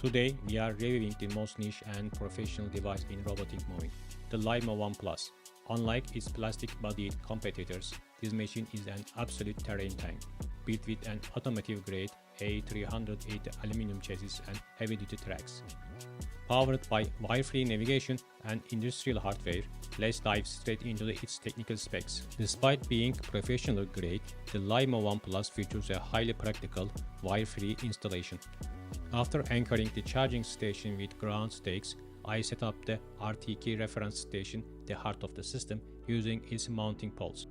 Today, we are reviewing the most niche and professional device in robotic mowing, the Lymow One Plus. Unlike its plastic-bodied competitors, this machine is an absolute terrain tank, built with an automotive-grade A380 aluminum chassis and heavy-duty tracks. Powered by wire-free navigation and industrial hardware, let's dive straight into its technical specs. Despite being professional-grade, the Lymow One Plus features a highly practical, wire-free installation. After anchoring the charging station with ground stakes, I set up the RTK reference station, the heart of the system, using its mounting poles.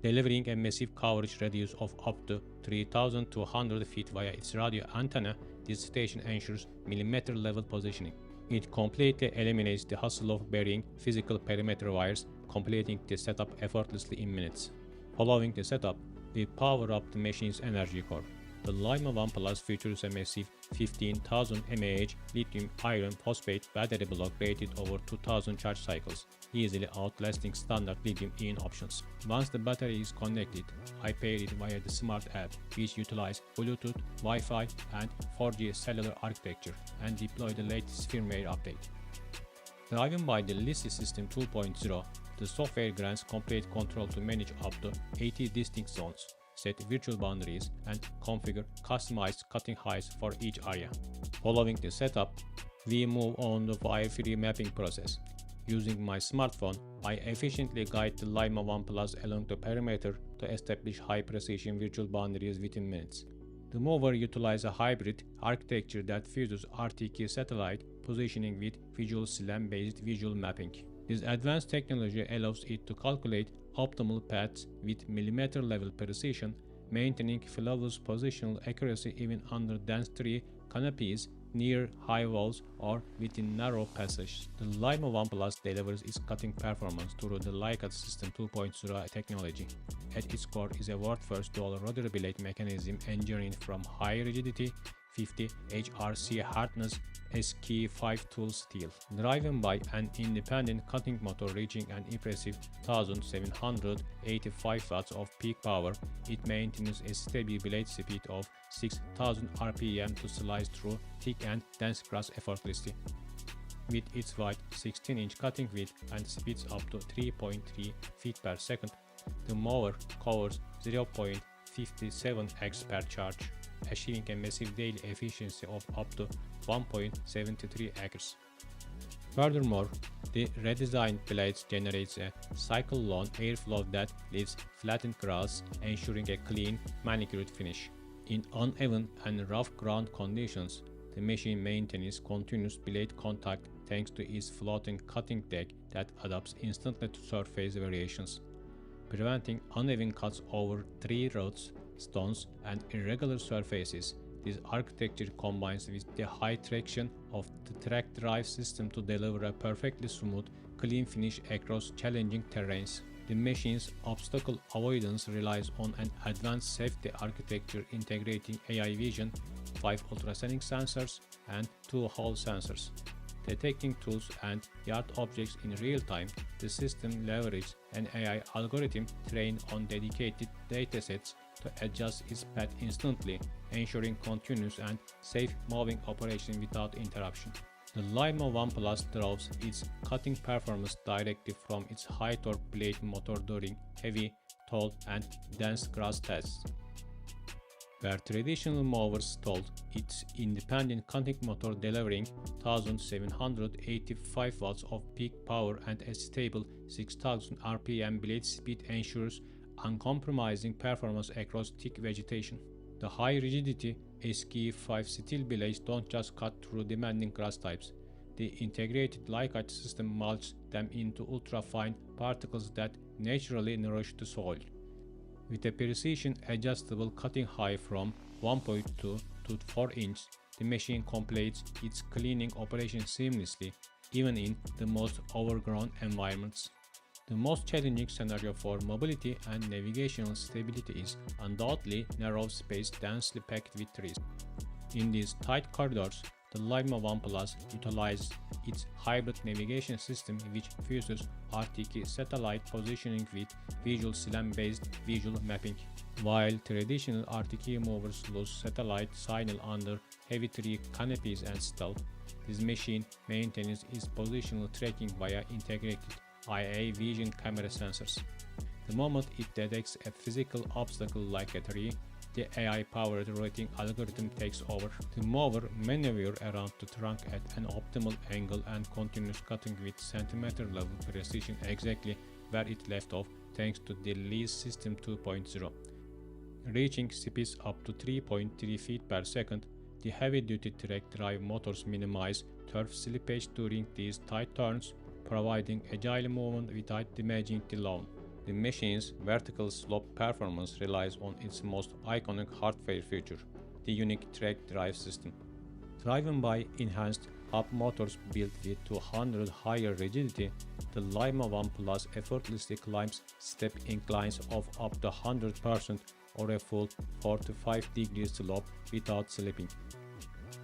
Delivering a massive coverage radius of up to 3,200 feet via its radio antenna, this station ensures millimeter-level positioning. It completely eliminates the hassle of burying physical perimeter wires, completing the setup effortlessly in minutes. Following the setup, we power up the machine's energy core. The Lymow One Plus features a massive 15,000 mAh lithium iron phosphate battery block rated over 2,000 charge cycles, easily outlasting standard lithium-ion options. Once the battery is connected, I pair it via the smart app, which utilizes Bluetooth, Wi-Fi, and 4G cellular architecture, and deploy the latest firmware update. Driven by the Lymow System 2.0, the software grants complete control to manage up to 80 distinct zones, set virtual boundaries, and configure customized cutting heights for each area. Following the setup, we move on to the wire-free mapping process. Using my smartphone, I efficiently guide the Lymow One Plus along the perimeter to establish high-precision virtual boundaries within minutes. The Mower utilizes a hybrid architecture that fuses RTK satellite positioning with visual SLAM-based visual mapping. This advanced technology allows it to calculate optimal paths with millimeter-level precision, maintaining flawless positional accuracy even under dense tree canopies, near high walls, or within narrow passages. The Lymow One Plus delivers its cutting performance through the Lymow System 2.0 technology. At its core is a world-first dual rotary blade mechanism engineered from high rigidity 50 HRC hardness SK5 tool steel, driven by an independent cutting motor reaching an impressive 1,785 watts of peak power. It maintains a steady blade speed of 6,000 RPM to slice through thick and dense grass effortlessly. With its wide 16-inch cutting width and speeds up to 3.3 feet per second, the mower covers 0.57x per charge, achieving a massive daily efficiency of up to 1.73 acres. Furthermore, the redesigned blades generates a cycle-long airflow that leaves flattened grass, ensuring a clean, manicured finish. In uneven and rough ground conditions, the machine maintains continuous blade contact thanks to its floating cutting deck that adapts instantly to surface variations, preventing uneven cuts over tree roots, stones, and irregular surfaces. This architecture combines with the high traction of the track drive system to deliver a perfectly smooth, clean finish across challenging terrains. The machine's obstacle avoidance relies on an advanced safety architecture integrating AI vision, 5 ultrasonic sensors, and 2 Hall sensors. Detecting tools and yard objects in real time, the system leverages an AI algorithm trained on dedicated datasets to adjust its path instantly, ensuring continuous and safe mowing operation without interruption. The Lymow One Plus draws its cutting performance directly from its high-torque blade motor during heavy, tall, and dense grass tests. Where traditional mowers stalled, its independent cutting motor delivering 1,785 watts of peak power and a stable 6,000 RPM blade speed ensures uncompromising performance across thick vegetation. The high-rigidity SK5 steel blades don't just cut through demanding grass types. The integrated Lymow system molds them into ultra-fine particles that naturally nourish the soil. With a precision-adjustable cutting height from 1.2 to 4 inches, the machine completes its cleaning operation seamlessly, even in the most overgrown environments. The most challenging scenario for mobility and navigational stability is undoubtedly narrow space densely packed with trees. In these tight corridors, The Lymow One Plus utilizes its hybrid navigation system which fuses RTK satellite positioning with visual SLAM-based visual mapping. While traditional RTK mowers lose satellite signal under heavy tree canopies and stealth, this machine maintains its positional tracking via integrated IA vision camera sensors. The moment it detects a physical obstacle like a tree, the AI-powered routing algorithm takes over. The mower maneuvers around the trunk at an optimal angle and continues cutting with centimeter-level precision exactly where it left off thanks to the Lee's System 2.0. Reaching speeds up to 3.3 feet per second, the heavy-duty track drive motors minimize turf slippage during these tight turns, providing agile movement without damaging the lawn. The machine's vertical slope performance relies on its most iconic hardware feature, the unique track drive system. Driven by enhanced hub motors built with 200 higher rigidity, the Lymow One Plus effortlessly climbs steep inclines of up to 100% or a full 45-degree slope without slipping.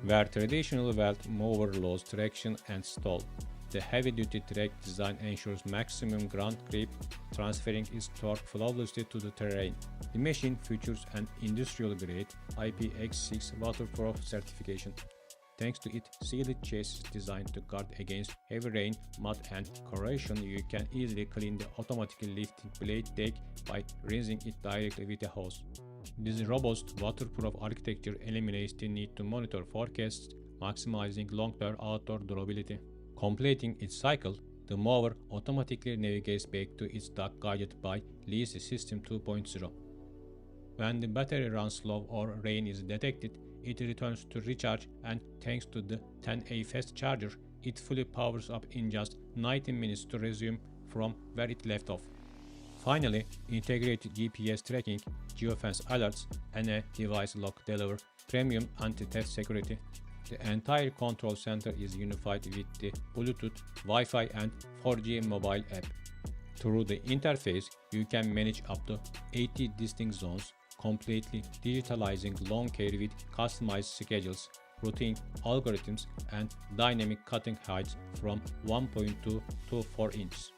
Where traditional wheeled mower loses traction and stall, the heavy-duty track design ensures maximum ground grip, transferring its torque flawlessly to the terrain. The machine features an industrial-grade IPX6 waterproof certification. Thanks to its sealed chassis designed to guard against heavy rain, mud and corrosion, you can easily clean the automatically lifting blade deck by rinsing it directly with a hose. This robust waterproof architecture eliminates the need to monitor forecasts, maximizing long-term outdoor durability. Completing its cycle, the mower automatically navigates back to its dock guided by Lee's System 2.0. When the battery runs low or rain is detected, it returns to recharge, and thanks to the 10A fast charger, it fully powers up in just 90 minutes to resume from where it left off. Finally, integrated GPS tracking, geofence alerts, and a device lock deliver premium anti-theft security. The entire control center is unified with the Bluetooth, Wi-Fi, and 4G mobile app. Through the interface, you can manage up to 80 distinct zones, completely digitalizing lawn care with customized schedules, routing algorithms, and dynamic cutting heights from 1.2 to 4 inches.